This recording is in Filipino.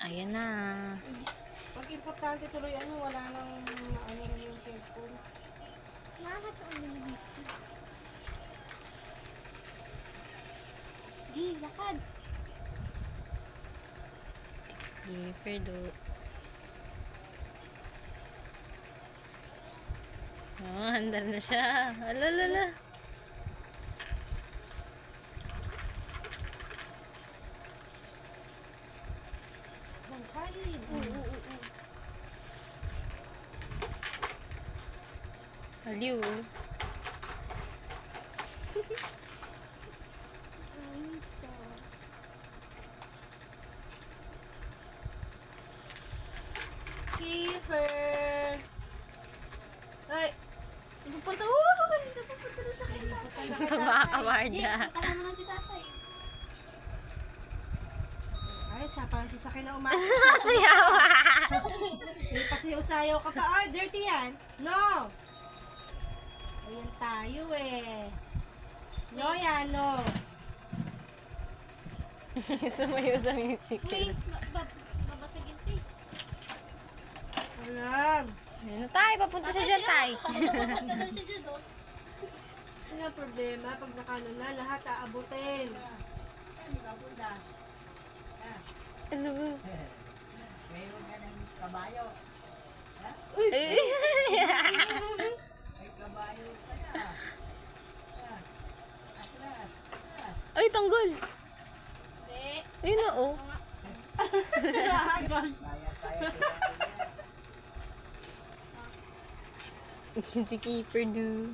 Ayan na. Pag importante tuloy, wala nang rin yung cellphone. Lahat ang nililito. Di, lakad. Keeper do. Oh, handa na siya. Alalala. Bangkain. Aliw. Kiefer! Ay! Napupunta, napupunta na siya kay tatay. Kumakabarda. Punta naman na si tatay. Ay, parang sasakyan na umakas. Sayawa. Hindi pa sayaw ka pa. Ay, dirty yan. No! Ayan tayo eh. No yan, no. Sumayo sa music. Uy, babasagin tayo. Alam. Ano tayo? Papunta siya dyan tayo. Papunta na siya dyan, oh. Ano ang problema? Pag nakano na, lahat aabutin. Ano? Meron ka ng kabayo. Eh. May kabayo ka na. Atras. Ay, tanggol. Hindi. Ayun na, oh. Kaya-kaya Si Keeper do.